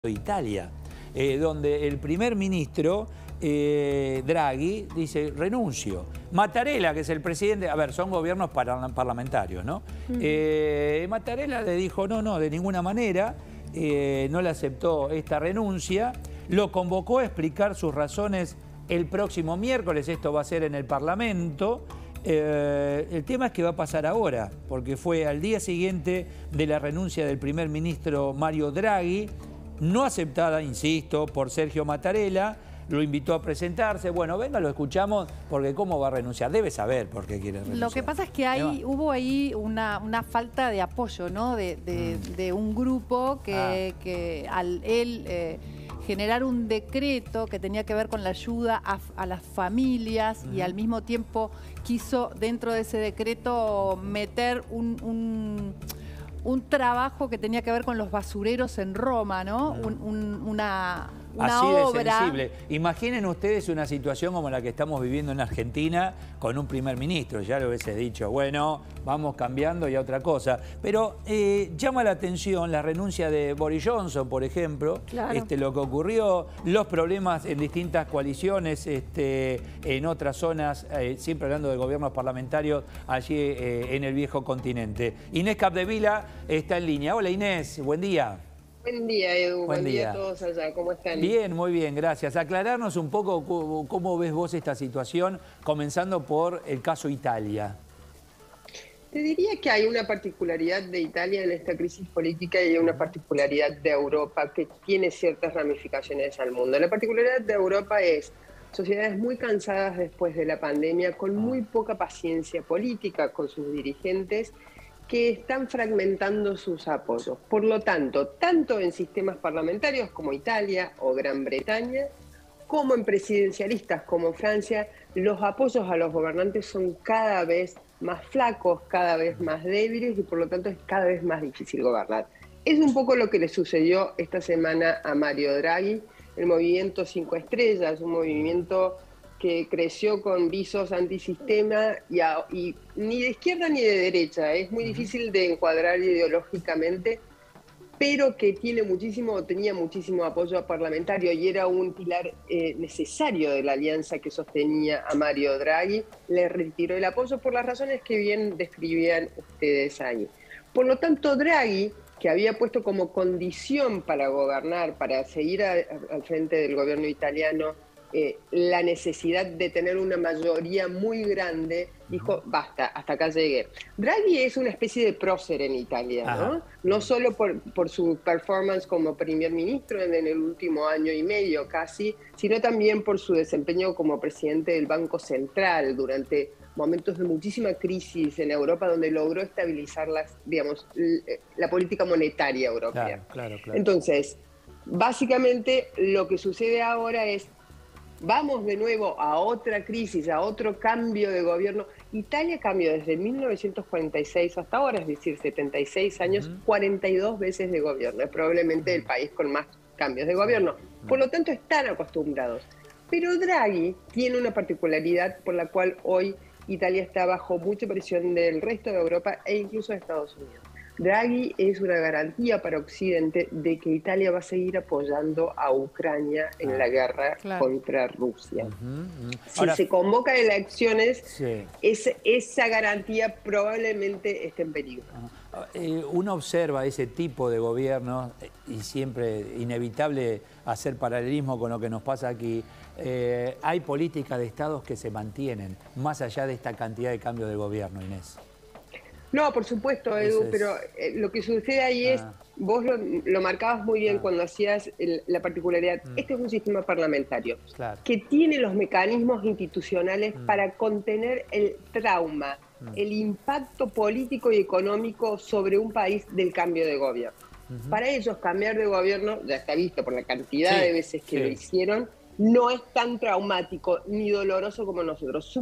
de Italia, donde el primer ministro Draghi dice renuncio. Mattarella, que es el presidente, a ver, son gobiernos parlamentarios, ¿no? Mattarella le dijo no, de ninguna manera, no le aceptó esta renuncia, lo convocó a explicar sus razones el próximo miércoles, esto va a ser en el Parlamento. El tema es que va a pasar ahora, porque fue al día siguiente de la renuncia del primer ministro Mario Draghi, no aceptada, insisto, por Sergio Mattarella, lo invitó a presentarse. Bueno, venga, lo escuchamos, porque ¿cómo va a renunciar? Debe saber por qué quiere renunciar. Lo que pasa es que hubo ahí una falta de apoyo, ¿no? De un grupo que al él generar un decreto que tenía que ver con la ayuda a las familias y al mismo tiempo quiso dentro de ese decreto meter un trabajo que tenía que ver con los basureros en Roma, ¿no? Una así de obra. sensible. Imaginen ustedes una situación como la que estamos viviendo en Argentina con un primer ministro. Ya lo hubiese dicho, bueno, vamos cambiando y a otra cosa. Pero llama la atención la renuncia de Boris Johnson, por ejemplo, Claro. Lo que ocurrió, los problemas en distintas coaliciones, en otras zonas, siempre hablando de gobiernos parlamentarios allí en el viejo continente. Inés Capdevila está en línea. Hola Inés, buen día. Buen día, Edu. Buen día a todos allá. ¿Cómo están? Bien, muy bien, gracias. Aclararnos un poco cómo ves vos esta situación, comenzando por el caso Italia. Te diría que hay una particularidad de Italia en esta crisis política y hay una particularidad de Europa que tiene ciertas ramificaciones al mundo. La particularidad de Europa es sociedades muy cansadas después de la pandemia, con muy poca paciencia política con sus dirigentes, que están fragmentando sus apoyos. Por lo tanto, tanto en sistemas parlamentarios como Italia o Gran Bretaña, como en presidencialistas como Francia, los apoyos a los gobernantes son cada vez más flacos, cada vez más débiles y por lo tanto es cada vez más difícil gobernar. Es un poco lo que le sucedió esta semana a Mario Draghi, el movimiento 5 Estrellas, un movimiento que creció con visos antisistema y ni de izquierda ni de derecha. Es muy difícil de encuadrar ideológicamente, pero que tenía muchísimo apoyo parlamentario y era un pilar necesario de la alianza que sostenía a Mario Draghi. Le retiró el apoyo por las razones que bien describían ustedes ahí. Por lo tanto, Draghi, que había puesto como condición para gobernar, para seguir al frente del gobierno italiano, la necesidad de tener una mayoría muy grande, dijo, basta, hasta acá llegué. Draghi es una especie de prócer en Italia, ¿no? No solo por su performance como primer ministro en el último año y medio casi, sino también por su desempeño como presidente del Banco Central durante momentos de muchísima crisis en Europa, donde logró estabilizar la política monetaria europea. Claro. Entonces, básicamente lo que sucede ahora es vamos de nuevo a otra crisis, a otro cambio de gobierno. Italia cambió desde 1946 hasta ahora, es decir, 76 años, 42 veces de gobierno. Es probablemente el país con más cambios de gobierno. Por lo tanto, están acostumbrados. Pero Draghi tiene una particularidad por la cual hoy Italia está bajo mucha presión del resto de Europa e incluso de Estados Unidos. Draghi es una garantía para Occidente de que Italia va a seguir apoyando a Ucrania en la guerra contra Rusia. Si se convocan elecciones, esa garantía probablemente esté en peligro. Uno observa ese tipo de gobiernos y siempre inevitable hacer paralelismo con lo que nos pasa aquí. Hay políticas de estados que se mantienen más allá de esta cantidad de cambios de gobierno, Inés. No, por supuesto, Edu, pero lo que sucede ahí es, vos lo marcabas muy bien cuando hacías la particularidad. Este es un sistema parlamentario que tiene los mecanismos institucionales para contener el trauma, el impacto político y económico sobre un país del cambio de gobierno. Para ellos, cambiar de gobierno, ya está visto por la cantidad de veces que lo hicieron, no es tan traumático ni doloroso como nosotros.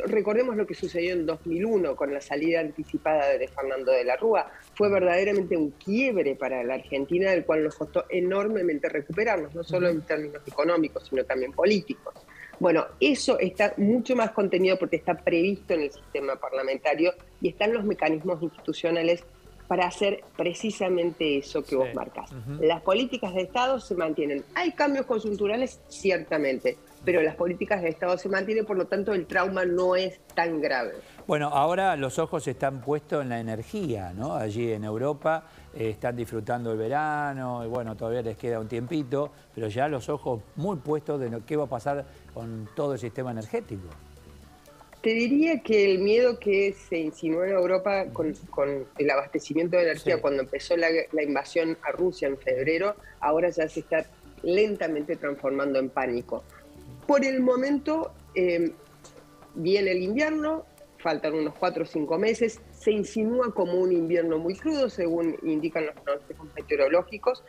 Recordemos lo que sucedió en 2001 con la salida anticipada de Fernando de la Rúa. Fue verdaderamente un quiebre para la Argentina, del cual nos costó enormemente recuperarnos, no solo en términos económicos, sino también políticos. Bueno, eso está mucho más contenido porque está previsto en el sistema parlamentario y están los mecanismos institucionales para hacer precisamente eso que vos marcás. Las políticas de Estado se mantienen. Hay cambios coyunturales, ciertamente, pero las políticas de Estado se mantienen, por lo tanto el trauma no es tan grave. Bueno, ahora los ojos están puestos en la energía, ¿no? Allí en Europa están disfrutando el verano, y bueno, todavía les queda un tiempito, pero ya los ojos muy puestos de qué va a pasar con todo el sistema energético. Te diría que el miedo que se insinuó en Europa con el abastecimiento de energía cuando empezó la invasión a Rusia en febrero, ahora ya se está lentamente transformando en pánico. Por el momento viene el invierno, faltan unos 4 o 5 meses, se insinúa como un invierno muy crudo, según indican los pronósticos meteorológicos.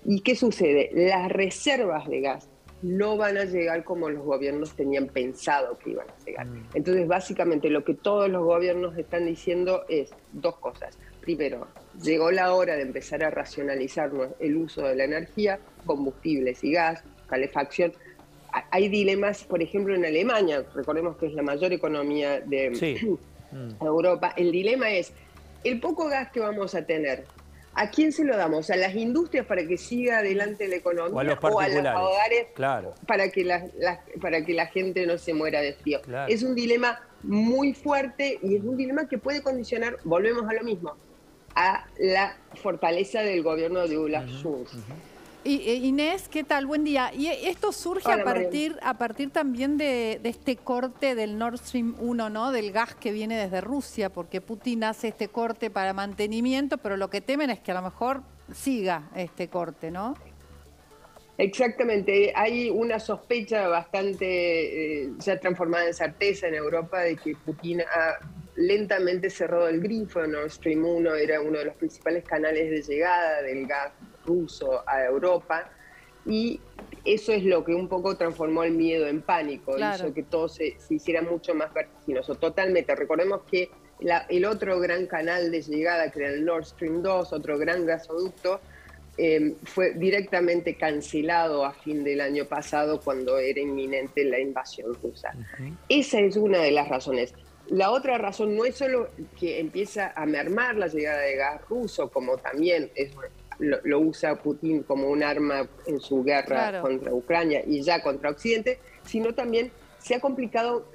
¿Y qué sucede? Las reservas de gas no van a llegar como los gobiernos tenían pensado que iban a llegar. Entonces, básicamente, lo que todos los gobiernos están diciendo es 2 cosas. Primero, llegó la hora de empezar a racionalizar el uso de la energía, combustibles y gas, calefacción. Hay dilemas, por ejemplo, en Alemania, recordemos que es la mayor economía de Europa. El dilema es, el poco gas que vamos a tener, ¿a quién se lo damos? ¿A las industrias para que siga adelante la economía? ¿O a los particulares? ¿O a los hogares claro, para que la gente no se muera de frío? Claro. Es un dilema muy fuerte y es un dilema que puede condicionar, volvemos a lo mismo, a la fortaleza del gobierno de Olaf Scholz. Inés, ¿qué tal? Buen día. Y esto surge Hola, a partir también de este corte del Nord Stream 1, ¿no? Del gas que viene desde Rusia, porque Putin hace este corte para mantenimiento, pero lo que temen es que a lo mejor siga este corte, ¿no? Exactamente. Hay una sospecha bastante ya transformada en certeza en Europa de que Putin ha lentamente cerrado el grifo. Nord Stream 1 era uno de los principales canales de llegada del gas ruso a Europa, y eso es lo que un poco transformó el miedo en pánico, hizo que todo se hiciera mucho más vertiginoso. Totalmente. Recordemos que el otro gran canal de llegada, que era el Nord Stream 2, otro gran gasoducto, fue directamente cancelado a fin del año pasado cuando era inminente la invasión rusa. Esa es una de las razones. La otra razón no es solo que empieza a mermar la llegada de gas ruso, como también lo usa Putin como un arma en su guerra contra Ucrania y ya contra Occidente, sino también se ha complicado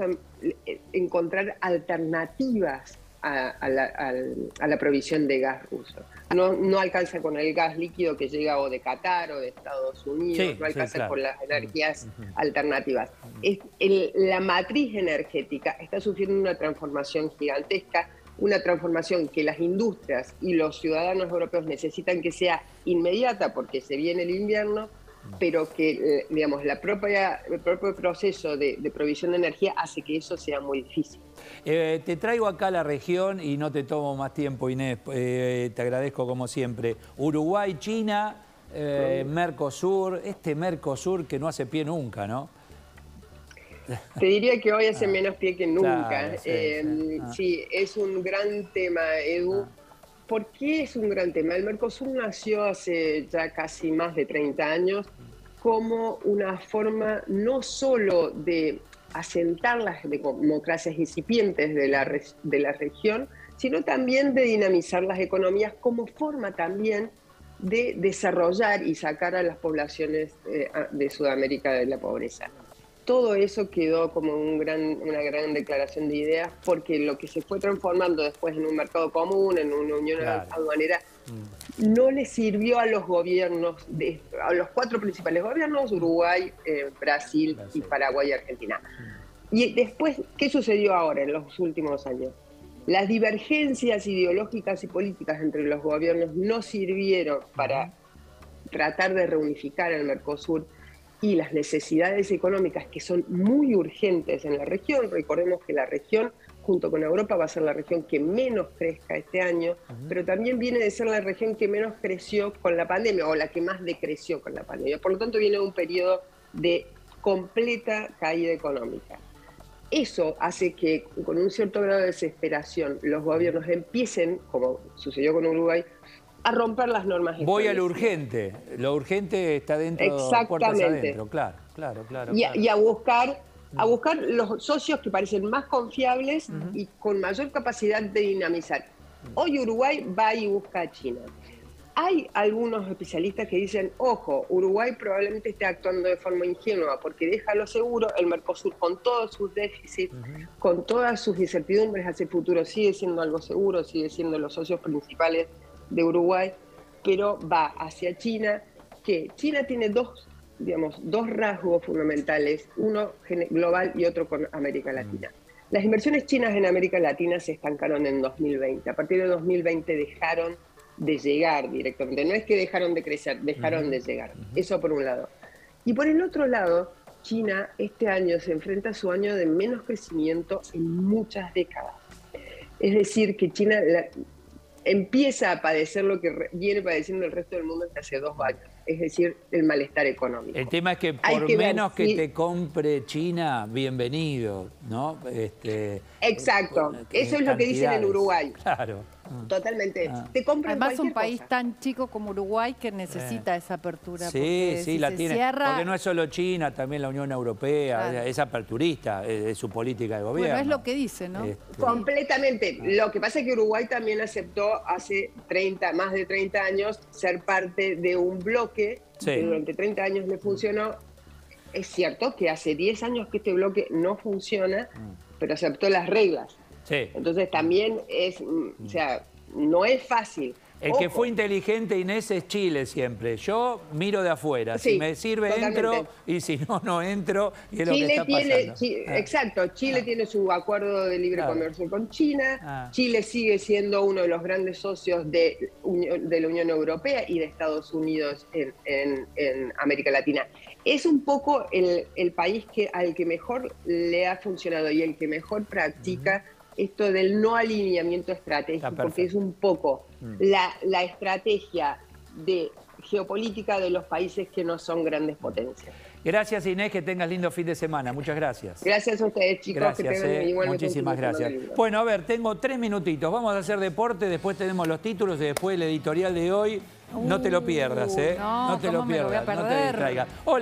encontrar alternativas a la provisión de gas ruso. No alcanza con el gas líquido que llega o de Qatar o de Estados Unidos, no alcanza con las energías alternativas. La matriz energética está sufriendo una transformación gigantesca, una transformación que las industrias y los ciudadanos europeos necesitan que sea inmediata porque se viene el invierno, pero que, digamos, el propio proceso de provisión de energía hace que eso sea muy difícil. Te traigo acá a la región y no te tomo más tiempo, Inés, te agradezco como siempre. Uruguay, China, Mercosur, este Mercosur que no hace pie nunca, ¿no? Te diría que hoy hace menos pie que nunca. Claro, sí, es un gran tema, Edu. ¿Por qué es un gran tema? El Mercosur nació hace ya casi más de 30 años como una forma no solo de asentar las democracias incipientes de la región, sino también de dinamizar las economías como forma también de desarrollar y sacar a las poblaciones de Sudamérica de la pobreza. Todo eso quedó como una gran declaración de ideas, porque lo que se fue transformando después en un mercado común, en una unión aduanera, no le sirvió a los gobiernos, a los 4 principales gobiernos, Uruguay, Brasil y Paraguay y Argentina. Y después, ¿qué sucedió ahora en los últimos años? Las divergencias ideológicas y políticas entre los gobiernos no sirvieron para tratar de reunificar el Mercosur, y las necesidades económicas que son muy urgentes en la región. Recordemos que la región, junto con Europa, va a ser la región que menos crezca este año, pero también viene de ser la región que menos creció con la pandemia, o la que más decreció con la pandemia. Por lo tanto, viene un periodo de completa caída económica. Eso hace que, con un cierto grado de desesperación, los gobiernos empiecen, como sucedió con Uruguay, a romper las normas. Voy a lo urgente está dentro, puertas adentro, claro. Y a buscar los socios que parecen más confiables y con mayor capacidad de dinamizar. Hoy Uruguay va y busca a China. Hay algunos especialistas que dicen, ojo, Uruguay probablemente esté actuando de forma ingenua porque deja lo seguro, el Mercosur con todos sus déficits, con todas sus incertidumbres hacia el futuro, sigue siendo algo seguro, sigue siendo los socios principales de Uruguay, pero va hacia China, que China tiene dos rasgos fundamentales, uno global y otro con América Latina. Las inversiones chinas en América Latina se estancaron en 2020. A partir de 2020 dejaron de llegar directamente. No es que dejaron de crecer, dejaron de llegar. Eso por un lado. Y por el otro lado, China este año se enfrenta a su año de menos crecimiento en muchas décadas. Es decir, que China empieza a padecer lo que viene padeciendo el resto del mundo desde hace 2 años. Es decir, el malestar económico. El tema es que por menos que te compre China, bienvenido, ¿no? Exacto. Eso es lo que dicen en Uruguay. Claro. Totalmente. Te compran Además, un país cosa. tan chico como Uruguay que necesita esa apertura. Sí, sí, la tiene. Cierra... Porque no es solo China, también la Unión Europea, claro. Es aperturista, es su política de gobierno. Bueno, es lo que dice, ¿no? Completamente. Lo que pasa es que Uruguay también aceptó hace más de 30 años ser parte de un bloque que durante 30 años le funcionó. Es cierto que hace 10 años que este bloque no funciona, pero aceptó las reglas. Sí. Entonces también es, o sea, no es fácil. El que fue inteligente, Inés, es Chile siempre. Yo miro de afuera. Sí, si me sirve, totalmente. Entro, y si no, no entro. Y es Chile lo que está pasando. Exacto, Chile tiene su acuerdo de libre comercio con China. Chile sigue siendo uno de los grandes socios de la Unión Europea y de Estados Unidos en América Latina. Es un poco el país al que mejor le ha funcionado y el que mejor practica esto del no alineamiento estratégico, porque es un poco la estrategia de geopolítica de los países que no son grandes potencias. Gracias, Inés, que tengas lindo fin de semana. Muchas gracias. Gracias a ustedes, chicos. Gracias, que tengan muchísimas gracias. Bueno, a ver, tengo 3 minutitos. Vamos a hacer deporte, después tenemos los títulos y después el editorial de hoy. No te lo pierdas, ¿eh? No te lo pierdas, no te distraigas. Hola.